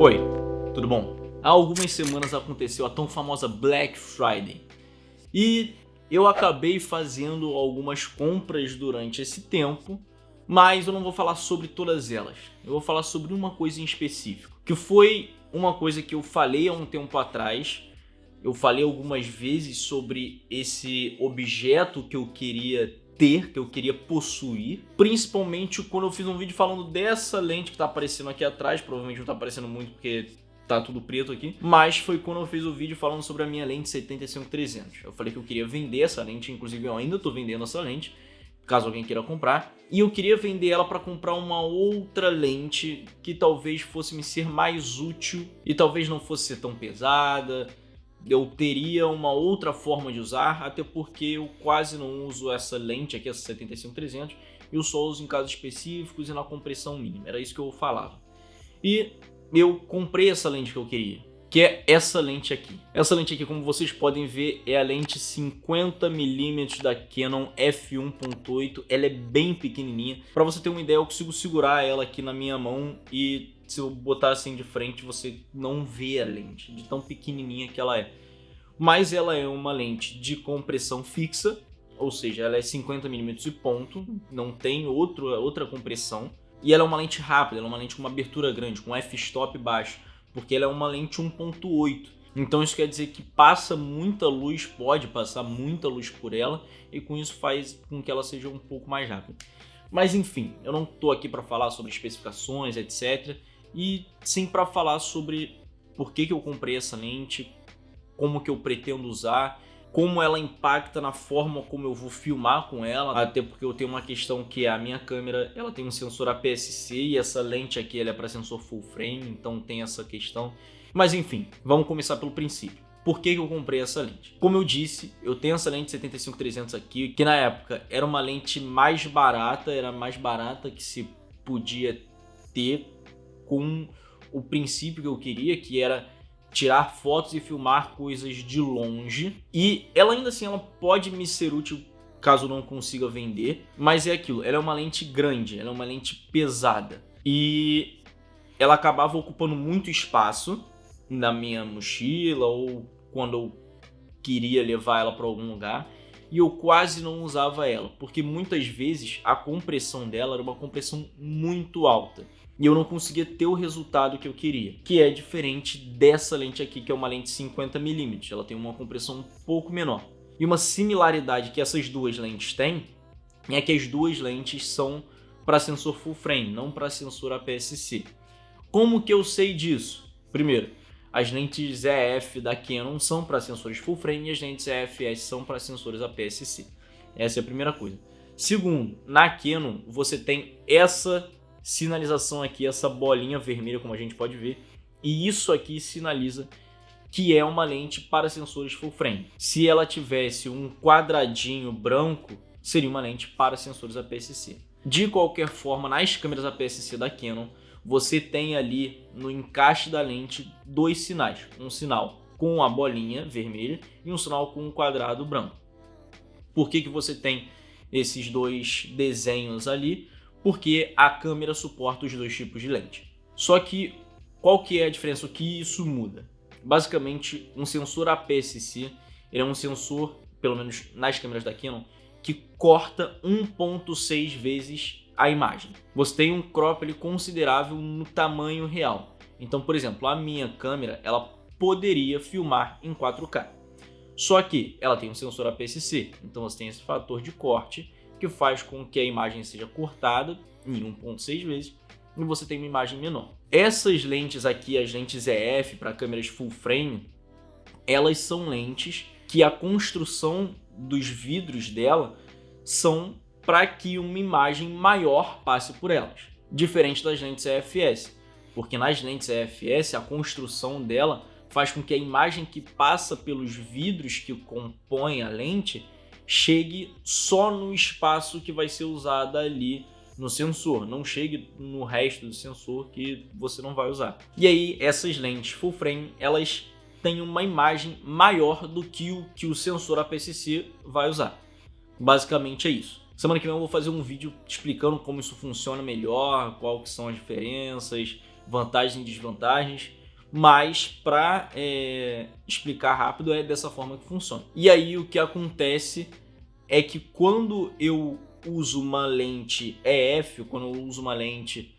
Oi, tudo bom? Há algumas semanas aconteceu a tão famosa Black Friday e eu acabei fazendo algumas compras durante esse tempo, mas eu não vou falar sobre todas elas. Eu vou falar sobre uma coisa em específico, que foi uma coisa que eu falei há um tempo atrás. Eu falei algumas vezes sobre esse objeto que eu queria ter, que eu queria possuir, principalmente quando eu fiz um vídeo falando dessa lente que tá aparecendo aqui atrás. Provavelmente não tá aparecendo muito porque tá tudo preto aqui, mas foi quando eu fiz o vídeo falando sobre a minha lente 75-300. Eu falei que eu queria vender essa lente, inclusive eu ainda tô vendendo essa lente, caso alguém queira comprar, e eu queria vender ela para comprar uma outra lente que talvez fosse me ser mais útil e talvez não fosse ser tão pesada. Eu teria uma outra forma de usar, até porque eu quase não uso essa lente aqui, essa 75-300, eu só uso em casos específicos e na compressão mínima, era isso que eu falava. E eu comprei essa lente que eu queria, que é essa lente aqui. Essa lente aqui, como vocês podem ver, é a lente 50mm da Canon f1.8, ela é bem pequenininha. Para você ter uma ideia, eu consigo segurar ela aqui na minha mão e se eu botar assim de frente, você não vê a lente, de tão pequenininha que ela é. Mas ela é uma lente de compressão fixa, ou seja, ela é 50mm e ponto, não tem outra compressão. E ela é uma lente rápida, ela é uma lente com uma abertura grande, com f-stop baixo, porque ela é uma lente 1.8. Então isso quer dizer que passa muita luz, pode passar muita luz por ela, e com isso faz com que ela seja um pouco mais rápida. Mas enfim, eu não estou aqui para falar sobre especificações, etc. E sim para falar sobre por que eu comprei essa lente, como que eu pretendo usar, como ela impacta na forma como eu vou filmar com ela, até porque eu tenho uma questão que a minha câmera ela tem um sensor APS-C e essa lente aqui ela é para sensor full frame, então tem essa questão. Mas enfim, vamos começar pelo princípio. Por que eu comprei essa lente? Como eu disse, eu tenho essa lente 75-300 aqui, que na época era uma lente mais barata, era a mais barata que se podia ter com o princípio que eu queria, que era tirar fotos e filmar coisas de longe. E ela ainda assim ela pode me ser útil caso eu não consiga vender, mas é aquilo, ela é uma lente grande, ela é uma lente pesada e ela acabava ocupando muito espaço na minha mochila ou quando eu queria levar ela para algum lugar, e eu quase não usava ela, porque muitas vezes a compressão dela era uma compressão muito alta e eu não conseguia ter o resultado que eu queria, que é diferente dessa lente aqui, que é uma lente 50mm, ela tem uma compressão um pouco menor. E uma similaridade que essas duas lentes têm é que as duas lentes são para sensor full frame, não para sensor APS-C. Como que eu sei disso? Primeiro, as lentes EF da Canon são para sensores full frame e as lentes EF-S são para sensores APS-C. Essa é a primeira coisa. Segundo, na Canon você tem essa sinalização aqui, essa bolinha vermelha, como a gente pode ver, e isso aqui sinaliza que é uma lente para sensores full frame. Se ela tivesse um quadradinho branco, seria uma lente para sensores APS-C. De qualquer forma, nas câmeras APS-C da Canon, você tem ali no encaixe da lente dois sinais. Um sinal com a bolinha vermelha e um sinal com um quadrado branco. Por que você tem esses dois desenhos ali? Porque a câmera suporta os dois tipos de lente. Só que qual que é a diferença? O que isso muda? Basicamente, um sensor APS-C ele é um sensor, pelo menos nas câmeras da Canon, que corta 1.6 vezes a imagem. Você tem um crop ali considerável no tamanho real. Então, por exemplo, a minha câmera ela poderia filmar em 4K. Só que ela tem um sensor APS-C, então você tem esse fator de corte que faz com que a imagem seja cortada em 1.6 vezes e você tem uma imagem menor. Essas lentes aqui, as lentes EF para câmeras full frame, elas são lentes que a construção dos vidros dela são para que uma imagem maior passe por elas, diferente das lentes EF-S, porque nas lentes EF-S a construção dela faz com que a imagem que passa pelos vidros que compõem a lente chegue só no espaço que vai ser usado ali no sensor, não chegue no resto do sensor que você não vai usar. E aí essas lentes full frame, elas têm uma imagem maior do que o sensor APS-C vai usar. Basicamente é isso. Semana que vem eu vou fazer um vídeo explicando como isso funciona melhor, quais que são as diferenças, vantagens e desvantagens, mas para explicar rápido é dessa forma que funciona. E aí o que acontece é que quando eu uso uma lente EF, quando eu uso uma lente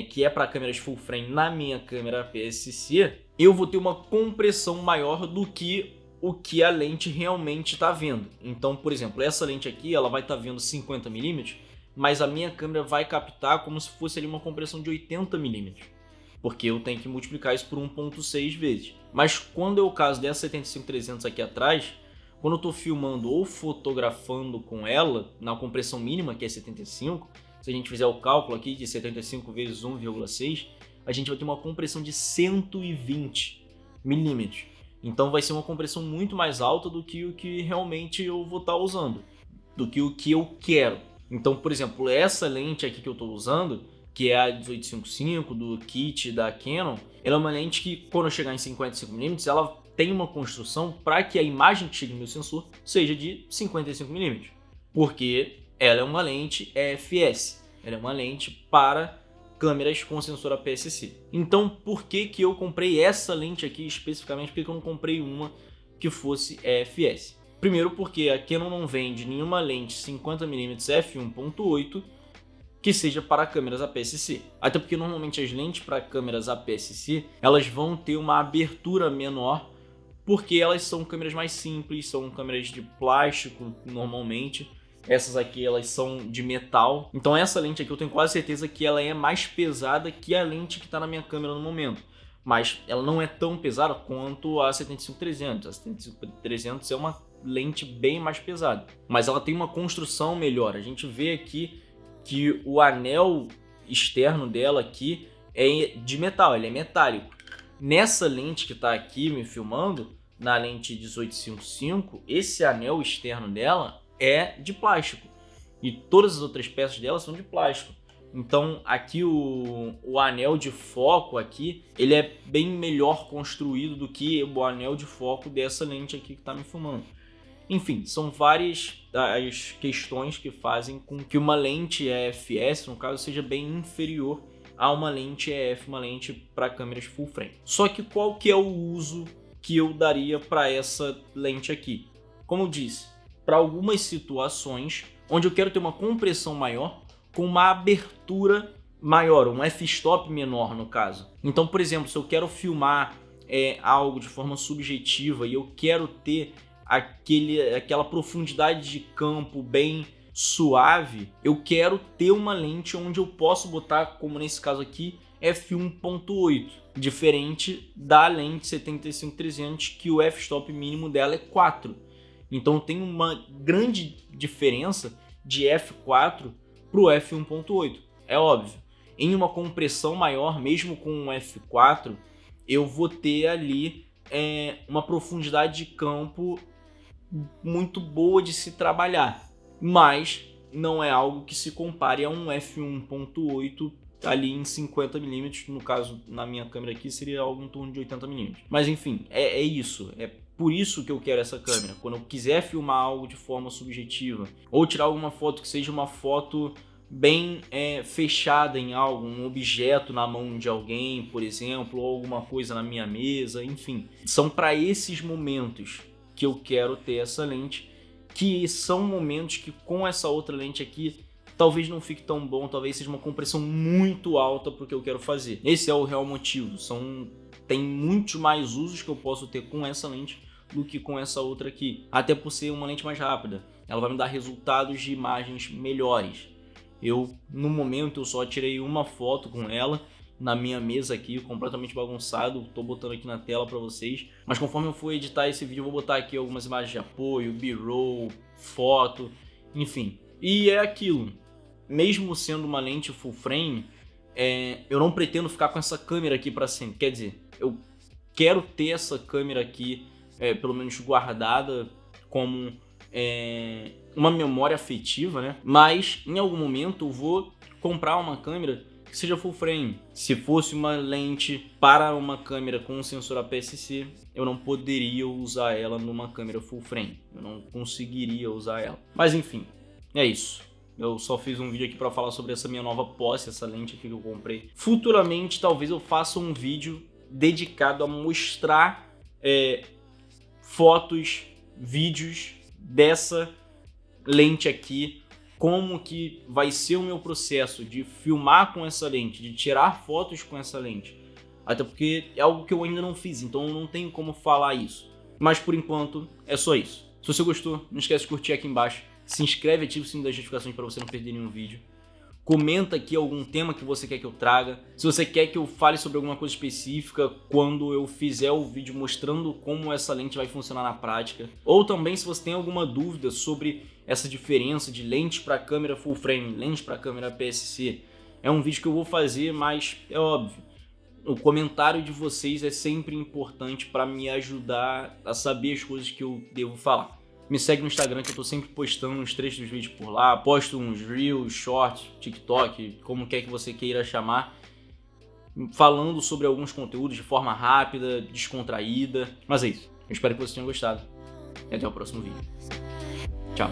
que é para câmeras full frame na minha câmera APS-C, eu vou ter uma compressão maior do que o que a lente realmente está vendo. Então, por exemplo, essa lente aqui ela vai estar vendo 50mm, mas a minha câmera vai captar como se fosse ali uma compressão de 80mm, porque eu tenho que multiplicar isso por 1.6 vezes. Mas quando é o caso dessa 75-300 aqui atrás, quando eu estou filmando ou fotografando com ela na compressão mínima, que é 75, se a gente fizer o cálculo aqui de 75 vezes 1,6, a gente vai ter uma compressão de 120mm. Então vai ser uma compressão muito mais alta do que o que realmente eu vou estar usando, do que o que eu quero. Então, por exemplo, essa lente aqui que eu estou usando, que é a 1855 do kit da Canon, ela é uma lente que quando eu chegar em 55mm, ela tem uma construção para que a imagem que chegue no meu sensor seja de 55mm, porque ela é uma lente EFS, ela é uma lente para câmeras com sensor APS-C. Então, por que eu comprei essa lente aqui especificamente? Por que eu não comprei uma que fosse EFS? Primeiro, porque a Canon não vende nenhuma lente 50mm f1.8 que seja para câmeras APS-C. Até porque normalmente as lentes para câmeras APS-C elas vão ter uma abertura menor, porque elas são câmeras mais simples, são câmeras de plástico normalmente. Essas aqui elas são de metal. Então essa lente aqui eu tenho quase certeza que ela é mais pesada que a lente que está na minha câmera no momento. Mas ela não é tão pesada quanto a 75-300. A 75-300 é uma lente bem mais pesada, mas ela tem uma construção melhor. A gente vê aqui que o anel externo dela aqui é de metal, ele é metálico. Nessa lente que está aqui me filmando, na lente 1855, esse anel externo dela é de plástico e todas as outras peças dela são de plástico. Então aqui o anel de foco aqui, ele é bem melhor construído do que o anel de foco dessa lente aqui que está me filmando. Enfim, são várias as questões que fazem com que uma lente EFS, no caso, seja bem inferior a uma lente EF, uma lente para câmeras full frame. Só que qual que é o uso que eu daria para essa lente aqui? Como eu disse, para algumas situações onde eu quero ter uma compressão maior com uma abertura maior, um f-stop menor no caso. Então, por exemplo, se eu quero filmar algo de forma subjetiva e eu quero ter aquela profundidade de campo bem suave, eu quero ter uma lente onde eu posso botar, como nesse caso aqui, f1.8, diferente da lente 75-300 que o f-stop mínimo dela é 4. Então tem uma grande diferença de f4 para o f1.8. É óbvio, em uma compressão maior, mesmo com um f4, eu vou ter ali uma profundidade de campo muito boa de se trabalhar, mas não é algo que se compare a um f1.8 ali em 50mm, no caso na minha câmera aqui seria algo em torno de 80mm. Mas enfim, é isso, é por isso que eu quero essa câmera. Quando eu quiser filmar algo de forma subjetiva ou tirar alguma foto que seja uma foto bem fechada em algo, um objeto na mão de alguém, por exemplo, ou alguma coisa na minha mesa, enfim, são para esses momentos que eu quero ter essa lente, que são momentos que com essa outra lente aqui talvez não fique tão bom, talvez seja uma compressão muito alta para o que eu quero fazer. Esse é o real motivo. Tem muitos mais usos que eu posso ter com essa lente do que com essa outra aqui, até por ser uma lente mais rápida. Ela vai me dar resultados de imagens melhores. No momento, eu só tirei uma foto com ela na minha mesa aqui, completamente bagunçado. Tô botando aqui na tela para vocês, mas conforme eu for editar esse vídeo, eu vou botar aqui algumas imagens de apoio, B-roll, foto, enfim. E é aquilo, mesmo sendo uma lente full frame, eu não pretendo ficar com essa câmera aqui para sempre. Quer dizer, eu quero ter essa câmera aqui, pelo menos guardada como uma memória afetiva, né? Mas em algum momento eu vou comprar uma câmera que seja full frame. Se fosse uma lente para uma câmera com um sensor APS-C, eu não poderia usar ela numa câmera full frame. Eu não conseguiria usar ela. Mas enfim, é isso. Eu só fiz um vídeo aqui para falar sobre essa minha nova posse, essa lente aqui que eu comprei. Futuramente, talvez eu faça um vídeo dedicado a mostrar fotos, vídeos dessa lente aqui, como que vai ser o meu processo de filmar com essa lente, de tirar fotos com essa lente. Até porque é algo que eu ainda não fiz, então eu não tenho como falar isso. Mas por enquanto é só isso. Se você gostou, não esquece de curtir aqui embaixo, se inscreve e ativa o sininho das notificações para você não perder nenhum vídeo. Comenta aqui algum tema que você quer que eu traga. Se você quer que eu fale sobre alguma coisa específica quando eu fizer o vídeo mostrando como essa lente vai funcionar na prática. Ou também se você tem alguma dúvida sobre essa diferença de lente para câmera full frame, lente para câmera PSC. É um vídeo que eu vou fazer, mas é óbvio. O comentário de vocês é sempre importante para me ajudar a saber as coisas que eu devo falar. Me segue no Instagram que eu tô sempre postando uns trechos dos vídeos por lá, posto uns Reels, Shorts, TikTok, como quer que você queira chamar, falando sobre alguns conteúdos de forma rápida, descontraída. Mas é isso, eu espero que vocês tenham gostado e até o próximo vídeo. Tchau!